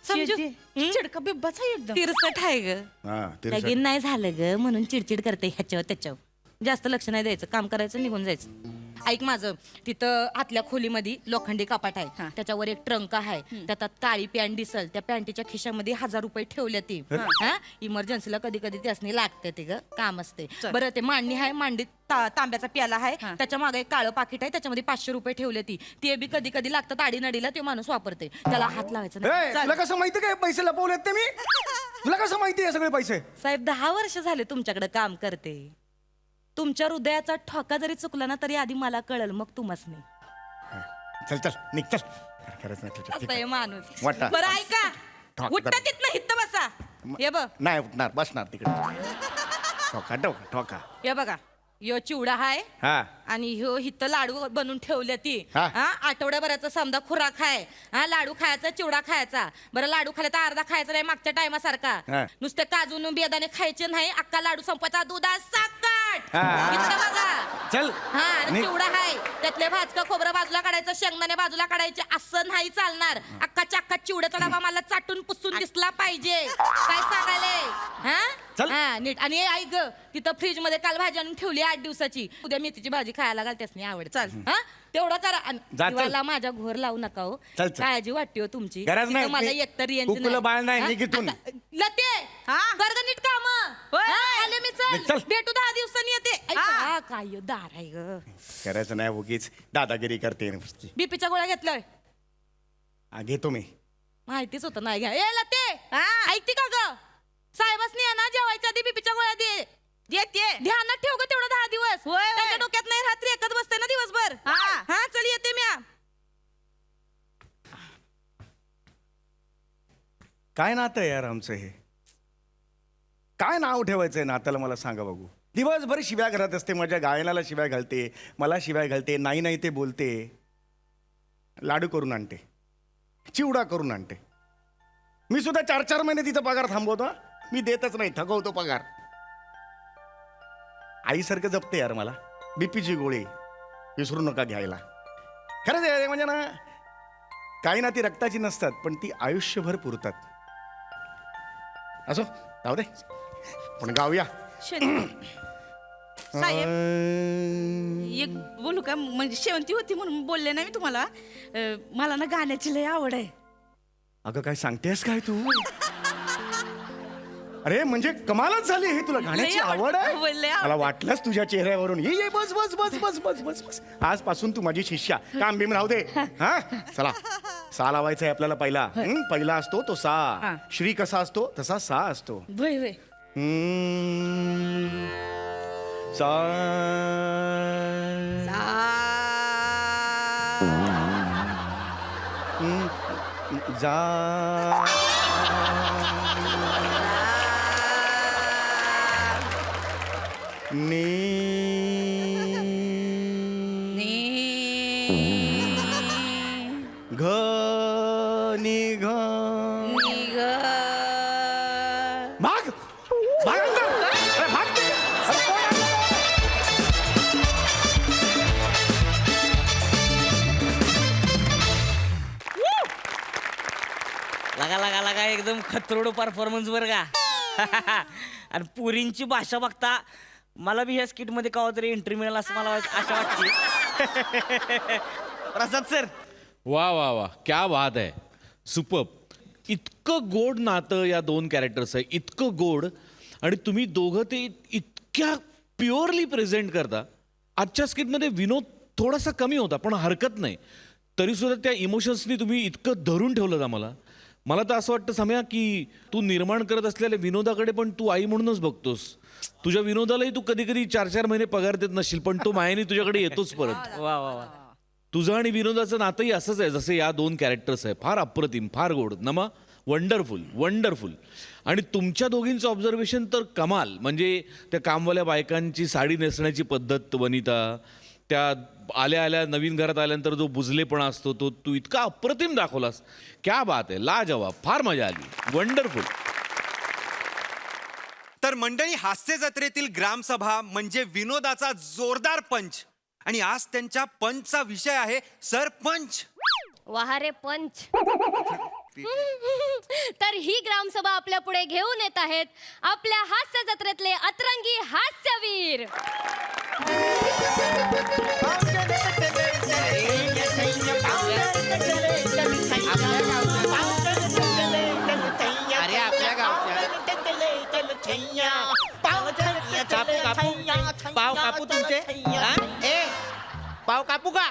समजू चिडका बिब्बाच आहे एकदम. तिरसट आहे ग. हा ते लगीन नाही झालं ग म्हणून चिडचिड करते ह्याच्यावर त्याच्यावर. जास्त लक्ष नाही द्यायचं. काम करायचं निघून जायचं. ऐक माझं तिथं आतल्या खोलीमध्ये लोखंडी कपाट आहे. त्याच्यावर एक ट्रंक आहे. त्यात काळी पॅन्ट दिसल. त्या पॅन्टीच्या खिशामध्ये 1000 रुपये ठेवले ती. इमर्जन्सीला कधी कधी त्यासनी लागते ते ग काम असते. बरं ते मांडणी आहे. मांडीत तांब्याचा प्याला आहे. त्याच्या मागे एक काळं पाकिट आहे. त्याच्यामध्ये 500 रुपये ठेवले ती. ते बी कधी कधी लागतात आडीनडीला. ते माणूस वापरते. त्याला हात लावायचा नाही. तुला कसं माहिती काय पैसे लपवलेत ते मी. तुला कसं माहिती आहे सगळे पैसे. साहेब 10 वर्ष झाले तुमच्याकडे काम करते. तुमच्या हृदयाचा ठोका जरी चुकला ना तरी आधी मला कळल मग तुम्हाच नाही. चल चल निघ चल. खरंच नाही तुझ्या. असं आहे माणूस. वाटा. बरं ऐका ठोक उठता जरा. तिथनं हित बसा. हे बघ नाही उठणार बसणार तिकडे. ठोका ठोका ठोका. हे बघा यो चिवडा हाय हा आणि ह्यो हित लाडू बनवून ठेवल्या ती. हा. आठवड्याभराचा समजा खुराक आहे. लाडू खायचा चिवडा खायचा. बरं लाडू खायला तर अर्धा खायचा नाही मागच्या टायमासारखा. हा. नुसते काजून बेदाणे खायचे नाही. अक्का लाडू संपायचा दुधात साखर. हा. इथं बघा. चल हा आणि निघ. चिवडा हाय त्यातले भाजका खोबरं बाजूला काढायचं शेंगदाणे बाजूला काढायचे असं नाही चालणार. अक्काच्या अक्का चिवड्याचा डबा मला चाटून पुसून दिसला पाहिजे. काय सांगायले चल. हा नीट. आणि ऐक ग तिथं फ्रीज मध्ये काल भाजी आणून ठेवली 8 दिवसाची. उद्या मेथीची भाजी खायला घालतेस नाही आवड. चाल तेवढं करा. आणि जा, चल. दिवाला माझ्या घोर लावू नका हो. चल, चल. काळजी वाटते हो तुमची. गरज नाही. तिथं मला मी- एकतर रेंज कुकुलं बाळ नाही, निघ इथून. लते कर ग नीट काम. आले मी निघ, चल चल. भेटू 10 दिवसांनी येते. ऐका, काय ह्यो दार आहे ग. करायचं नाही उगीच दादागिरी करते नुसती. बीपीच्या गोळ्या घेतलाय घेतो मी. माहितीच होतं नाही घ्या. ए लते ऐकते का ग साहेबासनी आहे ना जेवायच्या आधी बीपीच्या गोळ्या दे. येते ध्यानात ठेव ग तेवढं 10 दिवस. होय, होय. त्याच्या डोक्यात नाही रात्री एकच बसते ना दिवसभर. हा चल येते मी. काय नातं आहे यार आमचं हे. काय नाव ठेवायचंय नात्याला मला सांगा बघू. दिवसभर शिव्या घरात असते. माझ्या गायनाला शिव्या घालते. मला शिव्या घालते. नाही नाही ते बोलते. लाडू करून आणते. चिवडा करून आणते. मी सुद्धा 4-4 महिने तिचा पगार थांबवतो. मी देतच नाही. थकवतो पगार. आईसारखं जपते यार मला. बीपीची गोळी विसरू नका घ्यायला. खरंच आहे म्हणजे ना काही ना ती रक्ताची नसतात पण ती आयुष्यभर पुरतात. असो जाऊ दे पण गाऊया. साहेब एक बोलू का म्हणजे शेवंती होती म्हणून बोलले नाही मी तुम्हाला. मला ना गाण्याची लय आवड आहे. अगं काय सांगतेस काय तू. अरे म्हणजे कमालच झाली ही. तुला गाण्याची लय आवड आहे. लय आवड. मला वाटलंच तुझ्या चेहऱ्यावरून. ये बस बस बस बस बस बस बस. आजपासून तू माझी शिष्या. काम बिम राहू दे. हा चला सा लावायचा आहे आपल्याला पहिला. पहिला असतो तो सा. श्री कसा असतो तसा सा असतो. वय वय सा जा घ निघ भाग भाग अंदर. अरे भाग ते. अरे कोण अंदर? लगा लगा लगा एकदम खतरोड परफॉर्मन्स बर का. आणि पुरींची भाषा बघता मला बी ह्या स्किट मध्ये कवा तरी एंट्री मिळेल असं मला आशा वाटते. प्रसाद सर. वा वा वा क्या बात आहे. सुपर. इतकं गोड नातं या दोन कॅरेक्टर्स आहे, इतकं गोड. आणि तुम्ही दोघं ते इतक्या प्युअरली प्रेझेंट करता. आजच्या स्किटमध्ये विनोद थोडासा कमी होता पण हरकत नाही, तरीसुद्धा त्या इमोशन्सनी तुम्ही इतकं धरून ठेवलं आम्हाला. मला तर असं वाटतं सम्या की तू निर्माण करत असलेल्या विनोदाकडे पण तू आई म्हणूनच बघतोस. तुझ्या विनोदालाही तू कधी कधी 4-4 महिने पगार देत नसशील पण तो मायाने तुझ्याकडे येतोच परत. वा वा वा. तुझं आणि विनोदाचं नातंही असंच आहे जसे या दोन कॅरेक्टर्स आहे. फार अप्रतिम, फार गोड. नमा वंडरफुल वंडरफुल. आणि तुमच्या दोघींचं ऑब्झर्वेशन तर कमाल. म्हणजे त्या कामवाल्या बायकांची साडी नेसण्याची पद्धत वनिता, त्या आल्या आल्या नवीन घरात आल्यानंतर जो बुजलेपणा असतो तो तू इतका अप्रतिम दाखवलास. क्या बात आहे, लाजवाब. फार मजा आली. वंडरफुल. तर मंडळी, हास्य जत्रेतील ग्रामसभा म्हणजे विनोदाचा जोरदार पंच. आणि आज त्यांच्या पंचचा विषय आहे सरपंच. वाहारे पंच. तर ही ग्रामसभा आपल्या पुढे घेऊन येत आहेत आपल्या हास्य जत्रेतले अतरंगी हास्यवीर. अरे आपल्या पाव कापू तुमचे. ए पाव कापू का?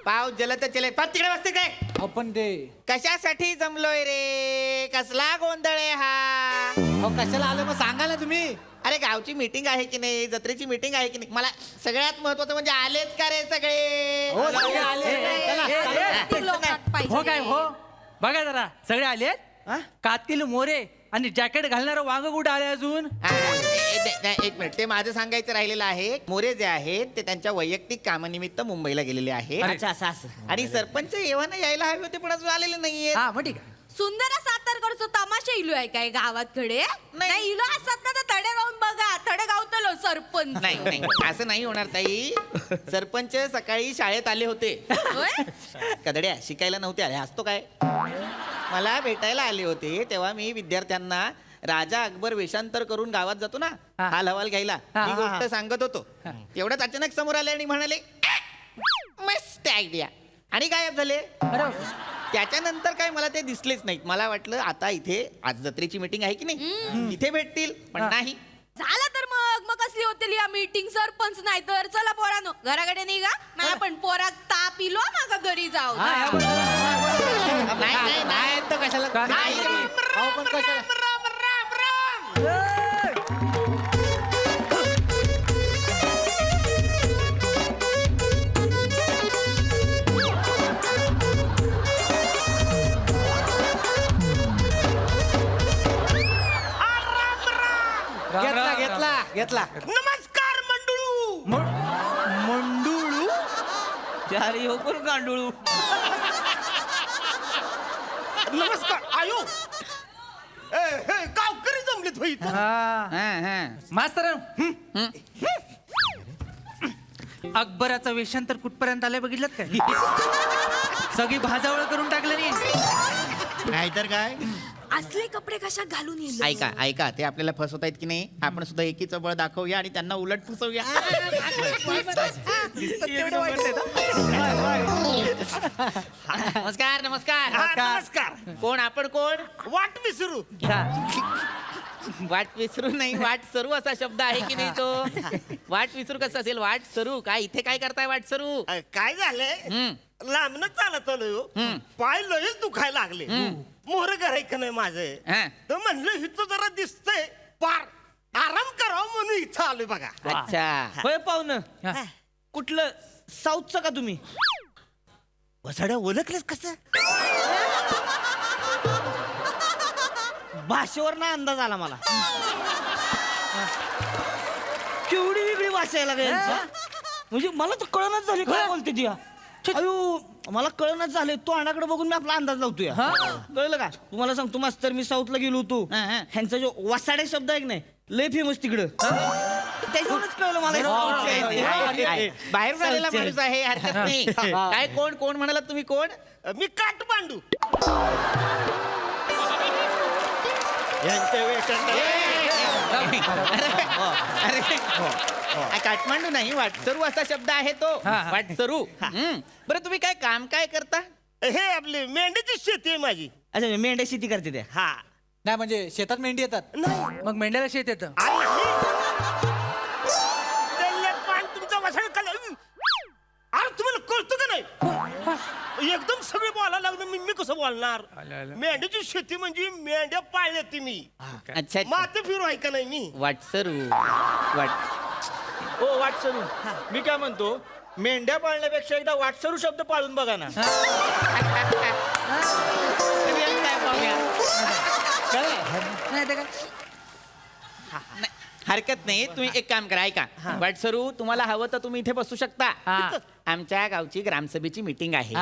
पाव जलत चले. पण तिकडे बसते काय आपण ते कशासाठी जमलोय रे? कसला गोंधळ आहे हा? कशाला आलं मग सांगा ना तुम्ही. अरे गावची मीटिंग आहे की नाही, जत्रेची मीटिंग आहे की नाही? मला सगळ्यात महत्वाचं म्हणजे आलेत का रे सगळे? हो सगळे आले. किती लोकात पाहिजे हो काय रे? हो बघा जरा सगळे आलेत. कातील मोरे आणि जॅकेट घालणारं वांग कुठं आले अजून? एक मिनिट, ते माझं सांगायचं राहिलेलं आहे. मोरे जे आहेत ते त्यांच्या वैयक्तिक कामानिमित्त मुंबईला गेलेले आहेत. आणि सरपंच येवाना यायला हवे होते पण अजून आलेले नाहीये. हा मग ठीक आहे. सुंदर सातारकडचं तमाशा इलो आहे काय गावातकडे? नाही इलो असतात ना तर थडे गाऊन बघा. थडे गावतलो सरपंच. नाही नाही असं नाही होणार ताई. सरपंच सकाळी शाळेत आले होते. कदड्या शिकायला नव्हते आले. हसतो काय? मला भेटायला आले होते तेव्हा मी विद्यार्थ्यांना राजा अकबर वेषांतर करून गावात जातो ना हाल हवाल घ्यायला, ही गोष्ट सांगत होतो. एवढ्याच अचानक समोर आले आणि म्हणाले मस्त आयडिया आणि गायब झाले. त्याच्यानंतर काय मला ते दिसलेच नाहीत. मला वाटलं आता इथे आज जत्रेची मीटिंग आहे की नाही, इथे भेटतील पण नाही. झालं तर मग कसली होती या मीटिंग? सरपंच नाही तर चला पोरानो घराकडे निघा. मला पण पोरात ताप इलो मागा घरी जाऊ. नाही तर कशाला घेतला. नमस्कार मंडळू. मंडुळू. चारी हो कोण गांडुळू. नमस्कार आयो. गावकरी जमलेत होई. मास्तर अकबराचं वेषांतर कुठपर्यंत आलंय बघितलं काय? सगळी भाजावळ करून टाकलं रे. नाहीतर काय. असले कपडे कशा घालून येईल? ऐका ऐका, ते आपल्याला फसवतायत की नाही, आपण सुद्धा एकीचं बळ दाखवूया आणि त्यांना उलट फसवूया. नमस्कार नमस्कार नमस्कार. कोण आपण कोण? वाट विसरू. वाट विसरू नाही, वाट सरू असा शब्द आहे की नाही तो? वाट विसरू कसं असेल? वाट सरू काय? इथे काय करताय वाट सरू? काय झालंय, लांबनच चालत आलोय, पाय लयच दुखायला लागले. मोहर करायचं नाही माझं, तर म्हणलं इथं जरा दिसतंय पार आराम करावं म्हणून इथं आलोय बघा. अच्छा. होय पाहुणं, कुठलं साऊथचं का तुम्ही? वसाड्या ओळखलेस कसं? भाषेवर ना अंदाज आला मला. केवढी वेगळी भाषा आहे लागा यांचा. म्हणजे मला तर कळणच झाली काय बोलते ती. अयो मला कळणच झालंय तो अनाकडे बघून मी आपला अंदाज लावतोय कळलं का तुम्हाला सांगतो मास्तर मी साऊथला गेलो होतो ह्यांचा जो वसाडे शब्द आहे की नाही लय फेमस तिकडं त्याच्यावरच कळलं मला हे साऊथचं आहे ते. बाहेरून आलेला माणूस आहे हरकत नाही. काय कोण कोण म्हणाला तुम्ही कोण? मी काठमांडू अरे काठमांडू नाही वाटसरू असा शब्द आहे तो वाटसरू. बरं तुम्ही काय काम काय करता? हे आपली मेंढीची शेती आहे माझी. अच्छा मेंढ्या शेती करते त्या हा नाही म्हणजे शेतात मेंढी येतात मग मेंढ्याला शेत येतं पान तुमचा वसाड खाल्ला. अरे तुम्हाला कळतं का नाही एकदम सगळे बोलायला लागलं मी कसं बोलणार. मेंढ्याची शेती म्हणजे मेंढ्या पाळल्या ती मी. अच्छा माते फिरू आहे का नाही मी. वाटसरू हो वाटसरू मी काय म्हणतो मेंढ्या पाळण्यापेक्षा एकदा वाटसरू शब्द पाळून बघा ना. हरकत नाही तुम्ही एक काम करा ऐका वाटसरू तुम्हाला हवं तर तुम्ही इथे बसू शकता. आमच्या गावची ग्रामसभेची मीटिंग आहे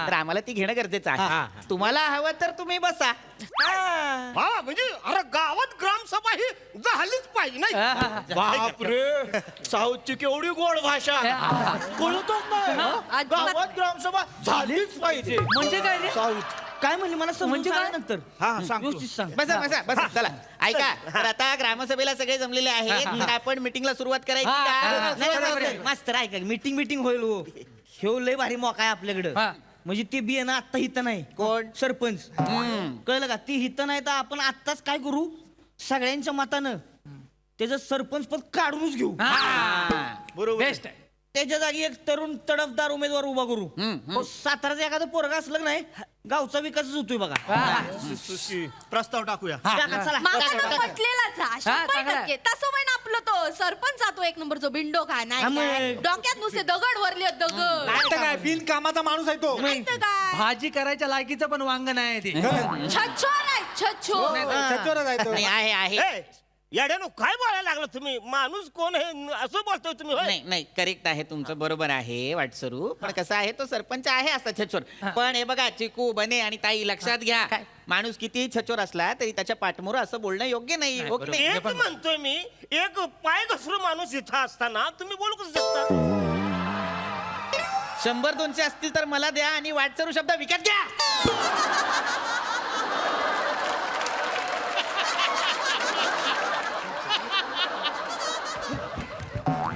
तर आम्हाला ती घेणं गरजेचं आहे. तुम्हाला हवं तर तुम्ही बसा. हा म्हणजे अरे गावात ग्रामसभा ही झालीच पाहिजे नाही. बापरे साऊथची केवढी गोड भाषा कळतच नाही गावात ग्रामसभा झालीच पाहिजे. म्हणजे काय रे? साऊथ काय म्हणले मला म्हणजे काय नंतर व्यवस्थित सांग. बसा बसा बसा चला ऐका तर आता ग्रामसभेला सगळे जमलेले आहेत तर आपण मीटिंगला सुरुवात करायची का? नाही, मास्तर ऐका मीटिंग होईल हो ह्यो लय भारी मोका आहे आपल्याकडं म्हणजे ते बी आहे ना आत्ता हित नाही कोण? सरपंच कळलं का ती हित नाही तर आपण आत्ताच काय करू सगळ्यांच्या मतानं त्याचं सरपंच पद काढूनच घेऊ बरोबर बेस्ट आहे त्याच्या जागी एक तरुण तडफदार उमेदवार उभा करू हो, साताराचं एखादं पोरगा असलं नाही गावचा विकासच होतोय बघा. प्रस्ताव टाकूया. टाका, चला. पटलेलाच चांगला. तसं म्हण आपलं तो सरपंच जातो एक नंबर जो बिंडो खा हा, नाही मग. काय? डोक्यात नुसते दगड वरले दगड काय बिन कामाचा माणूस आहे तो माहितं काय भाजी करायच्या लायकीचं पण वांग नाही ते छच्छोर आहे छच्छोर नाही आहे आहे याड्यानो काय बोलायला लागला तुम्ही. माणूस कोण हे असं बोलतोय तुम्ही होय? नाही नाही करेक्ट आहे तुमचं बरोबर आहे वाटसरू पण कसं आहे तो सरपंच आहे असा छचोर. पण हे बघा चिकू बने आणि ताई लक्षात घ्या माणूस किती छचोर असला तरी त्याच्या पाठमोर असं बोलणं योग्य नाही. हो की नाही? एक म्हणतोय मी एक पाय घसरू माणूस इथं असताना तुम्ही बोलू कसं शकता. 100-200 असतील तर मला द्या आणि वाटसरू शब्द विकत घ्या.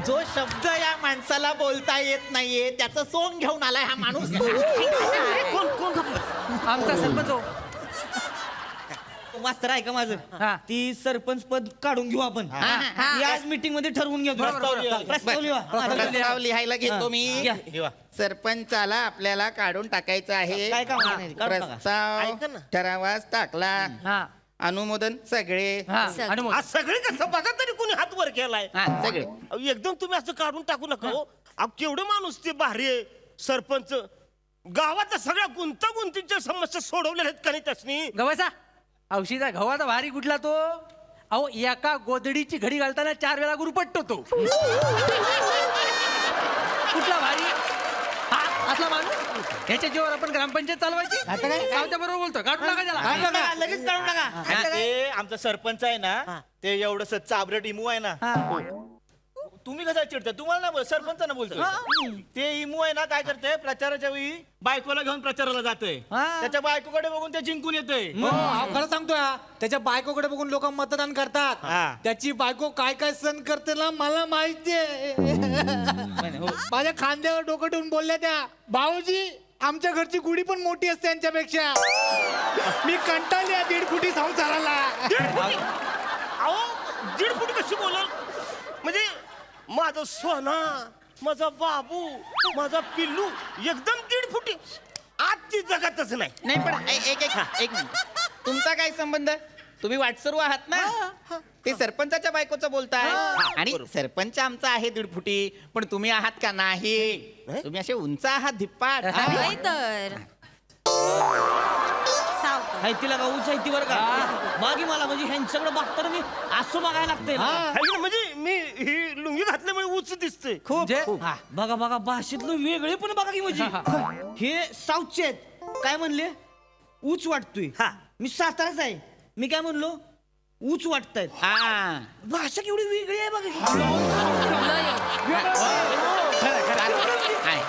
जो शब्द या माणसाला बोलता येत नाहीये त्याचं सोंग घेऊन आलाय हा माणूस. आमचा सरपंच हो मास्तर ऐका माझं ती सरपंच पद काढून घेऊ आपण याच मीटिंग मध्ये ठरवून घेऊ. प्रस्ताव लिहा. प्रस्ताव लिहायला घेतो मी. लिहा. सरपंचाला आपल्याला काढून टाकायचं आहे. काय काम आहे? काढून टाका. प्रस्ताव ठरावास टाकला अनुमोदन सगळे आज सगळे कसं बघा तरी कोणी हात वर केलाय. सगळे अहो, एकदम तुम्ही असं काढून टाकू नका हो. अहो, केवढे माणूस ते भारी आहे सरपंच. गावातल्या सगळ्या गुंतागुंतीच्या समस्या सोडवल्या आहेत का नाही त्यासनी. गव्हाचा औषधा गव्हाचा भारी कुठला तो अहो एका गोदडीची घडी घालताना 4 वेळा गुरुपटतो तो कुठला भारी हा असला माणूस ह्याच्या जीवावर आपण ग्रामपंचायत चालवायची सावत्या बरोबर बोलतो काढून टाका त्याला लगेच काढून टाका. ते आमचा सरपंच आहे ना ते एवढं चाबरट इमू आहे ना तुम्ही कसं चिडता तुम्हाला ना सरपंचांना बोलतो ते इमू आहे ना काय करते प्रचाराच्या वेळी बायकोला घेऊन प्रचाराला जातोय त्याच्या बायकोकडे बघून ते जिंकून येतोय. खरं सांगतोय त्याच्या बायकोकडे बघून लोक मतदान करतात त्याची बायको काय काय सण करते ना मला माहितीये माझ्या खांद्यावर डोकं ठेवून बोलल्या त्या भाऊजी आमच्या घरची गुढी पण मोठी असते यांच्यापेक्षा मी कंटाळली 1.5 फुटी संसाराला. 1.5 फुटी अहो 1.5 फुटी कशी बोलाल म्हणजे माझा सोना माझा बाबू माझा पिल्लू एकदम 1.5 फुटी आजची जगातच नाही. नाही पण एक मिनिट तुमचा काय संबंध. तुम्ही वाटसरू आहात ना ते सरपंचाच्या बायकोचं बोलताय आणि सरपंच आमचा आहे 1.5 फुटी पण तुम्ही आहात का नाही. तुम्ही असे उंच आहात धिप्पाड. नाही तर तिला का उंच आहे ती बरं का बाकी मला म्हणजे ह्यांच्याकडे बघताना मी असं बघायला लागतंय ना. हाय ना, म्हणजे मी ही लुंगी घातल्यामुळे उच दिसते खूप बघा बघा भाषेतलं वेगळे पण बघा की म्हणजे हे साऊथचे आहेत काय म्हणले ऊच वाटतोय मी साताराच आहे मी काय म्हणलो ऊच वाटतायत भाषा केवढी वेगळी आहे बघा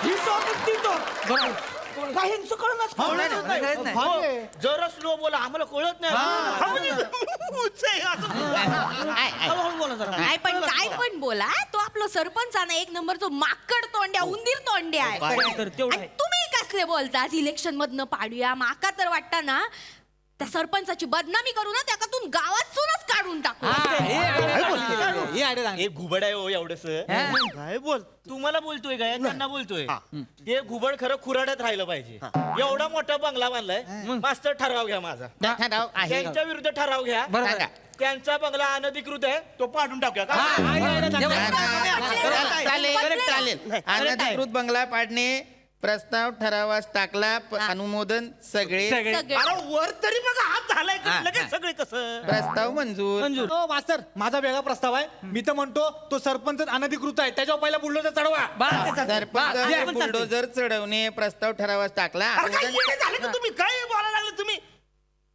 ही टॉपिक ती टॉप काय ह्यांचं कळलंच नाही. जरा स्लो बोला आम्हाला कळत नाही हळूहळू बोला जरा काय पण बोला तो आपलं सरपंच आहे ना एक नंबर जो माकड तोंड्या उंदीर तोंड्या आहे तर तेवढं आणि तुम्ही कसले बोलता इलेक्शन मधनं पाडूया माका तर वाटतं ना त्या सरपंचाची बदनामी करू ना त्यातून गावातूनच काढून टाकू एक घुबड आहे हो एवढस काय बोल तुम्हाला बोलतोय काय त्यांना बोलतोय ते घुबड खरं खुराड्यात राहिलं पाहिजे एवढा मोठा बंगला बांधलाय मास्तर ठराव घ्या माझा त्यांच्या विरुद्ध ठराव घ्या त्यांचा बंगला अनधिकृत आहे तो पाडून टाकूया का चालेल अनधिकृत बंगला पाडणे प्रस्ताव ठरावास टाकला अनुमोदन सगळे अरे वर तरी बघा हात झालाय का? लगेच सगळे कसं प्रस्ताव मंजूर हो मास्तर माझा वेगळा प्रस्ताव आहे मी तर म्हणतो तो सरपंच अनधिकृत आहे त्याच्यावर पहिला बुलडोजर चढवा सरपंच बुलडोजर चढवणे प्रस्ताव ठरावास टाकला अरे काय येडे झाले का तुम्ही काय बोलायला लागले तुम्ही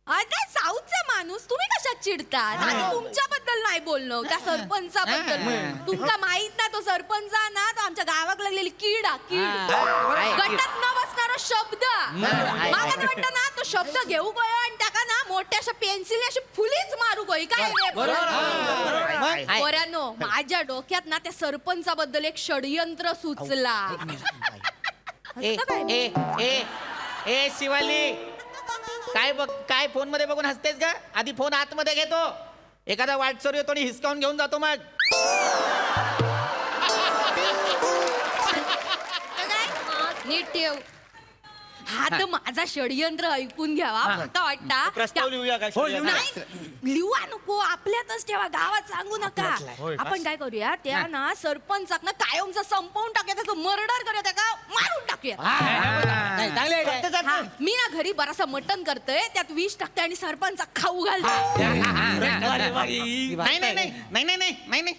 अरे साऊथचा माणूस तुम्ही कशात चिडतात आणि तुमच्याबद्दल नाही बोलणं त्या सरपंचाबद्दल तुमका माहित ना तो सरपंच ना तो आमच्या गावाक लागलेली कीड गटात न बसणारा शब्द मला तर वाटतं ना तो शब्द घेऊ गयो आणि त्याका ना मोठ्या अशा पेन्सिल अशी फुलीच मारू गई काय पोरांनो माझ्या डोक्यात ना त्या सरपंचाबद्दल एक षडयंत्र सुचला ए शिवाली काय फोन मध्ये बघून हसतेस का आधी फोन आतमध्ये घेतो एखादा वाटसर येतो आणि हिसकावून घेऊन जातो मग नीट ठेव हा तर माझा षडयंत्र ऐकून घ्यावा फक्त वाटता प्रस्ताव लिहूया काय लिहूया नको आपल्यातच ठेवा गावात सांगू नका आपण काय करूया त्या ना सरपंचाक ना कायमचा संपवून टाकूया त्याचं मर्डर करूया त्याका मारून टाकूया मी ना घरी बरासा मटण करतोय त्यात विष टाकते आणि सरपंचा खाऊ घालते नाही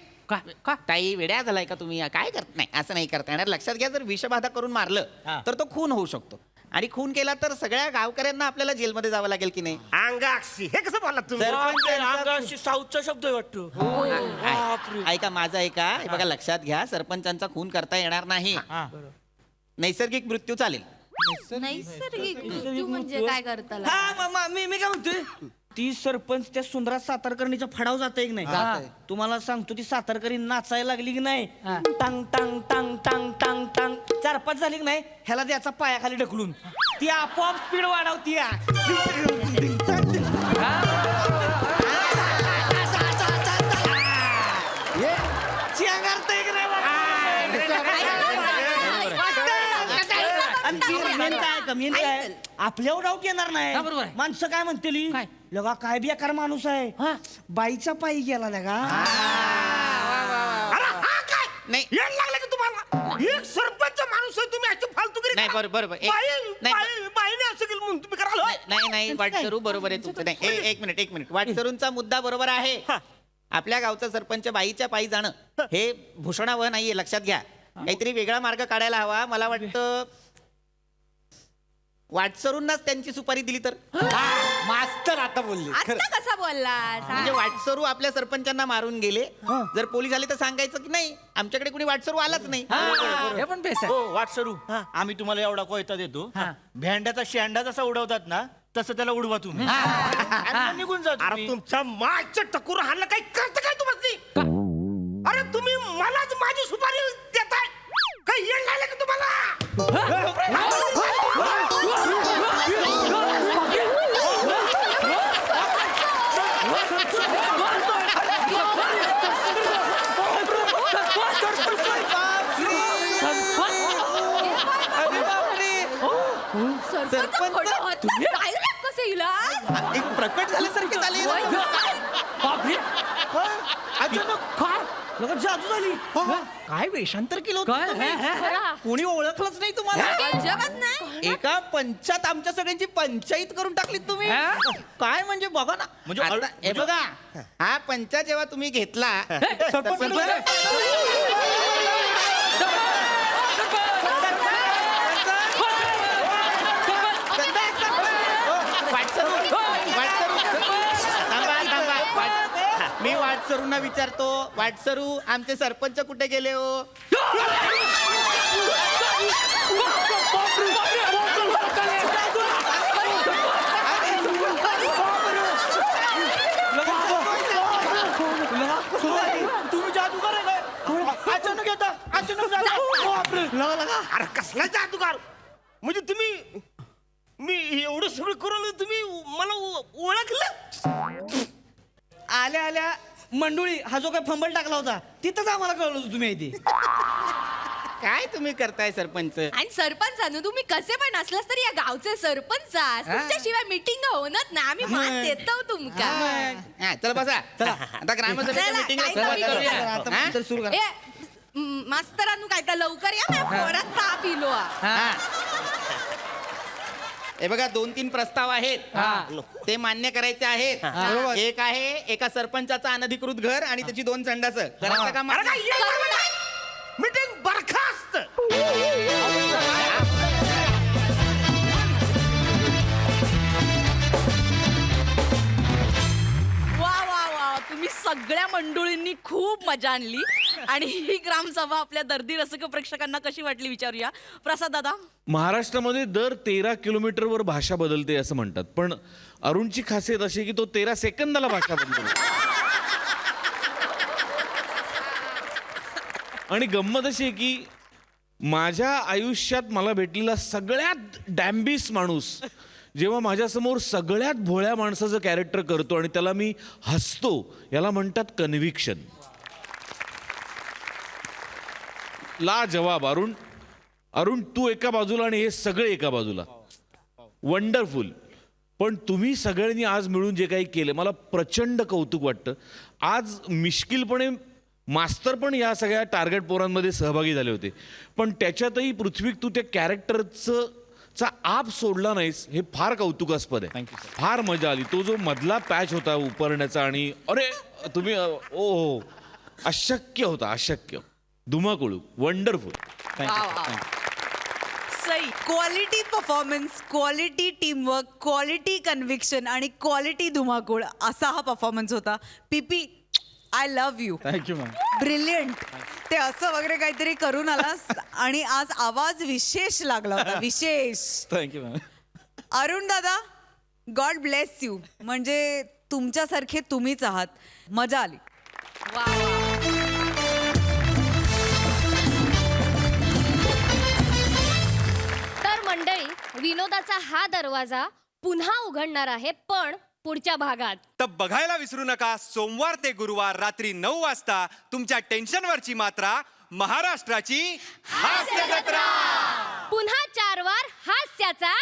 ताई वेड्या झालाय का तुम्ही काय करत नाही असं नाही करता येणार लक्षात घ्या जर विषबाधा करून मारलं तर तो खून होऊ शकतो आणि खून केला तर सगळ्या गावकऱ्यांना आपल्याला जेलमध्ये जावं लागेल की नाही अंगाक्षी हे कसं बोलला तुम्ही साऊथचा शब्द वाटतो ऐका माझा ऐका हे बघा लक्षात घ्या सरपंचांचा खून करता येणार नाही नैसर्गिक मृत्यू चालेल नैसर्गिक मृत्यू म्हणजे काय करता मी काय म्हणतोय ती सरपंच त्या सुंदरा सातारकर्णीच्या फडाव जाते की नाही तुम्हाला सांगतो ती सातारकरी नाचायला लागली की नाही टांग टांग टांग टांग टांग टांग 4-5 झाली की नाही ह्याला त्याचा पायाखाली ढकलून ती आपोआप स्पीड वाढवती आपल्यावर डाऊट येणार नाही माणसं काय म्हणतेली लगा काय बेकार माणूस आहे बाईचा पायी गेला लगा नाही येड लागलं की तुम्हाला एक सरपंच माणूस आहे तुम्ही अशी फालतूगिरी नाही बरोबर बाईने असं केलं म्हणून तुम्ही कराल नाही वाटसरू बरोबर आहे तुमचं नाही एक मिनिट वाटसरूंचा मुद्दा बरोबर आहे आपल्या गावचा सरपंच बाईच्या पायी जाणं हे भूषणावह नाहीये लक्षात घ्या काहीतरी वेगळा मार्ग काढायला हवा मला वाटतं वाटसरूंनाच त्यांची सुपारी दिली तर मास्तर आता बोलले आता कसा बोलला म्हणजे वाटसरू आपल्या सरपंचांना मारून गेले जर पोलीस आले तर सांगायचं की नाही आमच्याकडे कुणी वाटसरू आलाच नाही हे पण बेस आहे. हो वाटसरू आम्ही तुम्हाला एवढा कोयता देतो भेंड्याचा शेंडा जसा उडवतात ना तसं त्याला उडवा तुम्ही आणि निघून जा अरे तुमच्या मागच्या टकूर हाणलं काही करत काय तुम्हाला अरे तुम्ही मलाच माझी सुपारी देताय काही येड लागलं की तुम्हाला एक प्रकट झाल्यासारखे झाले अचानक लोक जादू झाली काय वेषांतर केलं होतं तुम्ही? कोणी ओळखलंच नाही तुम्हाला अजिबात नाही. एका पंचात आमच्या सगळ्यांची पंचायत करून टाकली तुम्ही काय म्हणजे बघा ना म्हणजे आता हे बघा हा पंचा जेव्हा तुम्ही घेतला मी वाटसरूंना विचारतो, वाटसरू आमचे सरपंच कुठे गेले हो? तुम्ही जादूगार आहे काय? अचानक येता अचानक जाता. अरे कसला जादूगार म्हणजे तुम्ही मी एवढं सगळं करून तुम्ही मला ओळखलं. आल्या आल्या मंडुळी हा जो काय फंबल टाकला होता तिथंच आम्हाला कळलं होतं तुम्ही इथे काय तुम्ही करताय सरपंच? आणि सरपंचानं तुम्ही कसे पण असलास तरी या गावचे सरपंच आहात. तुमच्याशिवाय मीटिंग होणार ना आम्ही मान देतो तुमका. हा, चला बसा आता ग्रामसभेच्या चला, मीटिंग काय नवीन करूया. आता हा? तर सुरू करा मास्तरांनो काय तर लवकर या मी पोरात ताप इलो आ. हा. हे बघा 2-3 प्रस्ताव आहेत ते मान्य करायचे आहेत. एक आहे एका सरपंचाचं अनधिकृत घर आणि त्याची 2 संडास करायचं का मान्य? मीटिंग बरखास्त. वा वा वा तुम्ही सगळ्या मंडळींनी खूप मजा आणली आणि ही ग्रामसभा आपल्या दर्दी रसिक प्रेक्षकांना कशी वाटली विचारूया. प्रसाद दादा. महाराष्ट्रामध्ये दर 13 किलोमीटरवर भाषा बदलते असं म्हणतात, पण अरुणची खासियत अशी की तो 13 सेकंदाला भाषा बदलतो. आणि गंमत अशी आहे की माझ्या आयुष्यात मला भेटलेला सगळ्यात डॅम्बिस माणूस जेव्हा माझ्यासमोर सगळ्यात भोळ्या माणसाचं कॅरेक्टर करतो आणि त्याला मी हसतो, याला म्हणतात कन्व्हिक्शन. ला जवाब अरुण. अरुण तू एका बाजूला आणि हे सगळे एका बाजूला. वंडरफुल. पण तुम्ही सगळ्यांनी आज मिळून जे काही केलं मला प्रचंड कौतुक वाटतं. आज मिश्किलपणे मास्तर पण या सगळ्या टार्गेट पोरांमध्ये सहभागी झाले होते, पण त्याच्यातही पृथ्वी तू त्या कॅरेक्टरचा आप सोडला नाहीस, हे फार कौतुकास्पद आहे. फार मजा आली. तो जो मधला पॅच होता उपरण्याचा आणि अरे तुम्ही ओ अशक्य होता, अशक्य. धुमाकुळू. Wonderful. Sai. Quality performance, quality teamwork, quality conviction आणि क्वालिटी धुमाकूळ असा हा परफॉर्मन्स होता. पीपी I love you. Thank you ma'am. Brilliant. ते असं वगैरे काहीतरी करून आलास आणि आज आवाज विशेष लागला होता, विशेष. Thank you ma'am. अरुण दादा, गॉड ब्लेस यू. म्हणजे तुमच्यासारखे तुम्हीच आहात. मजा आली. तर मंडळी, विनोदाचा हा दरवाजा पुन्हा उघडणार आहे, पण पुढच्या भागात. तर बघायला विसरू नका सोमवार ते गुरुवार रात्री 9 वाजता तुमच्या टेन्शनवरची मात्रा महाराष्ट्राची हास्य जत्रा. पुन्हा 4 वार हास्याचा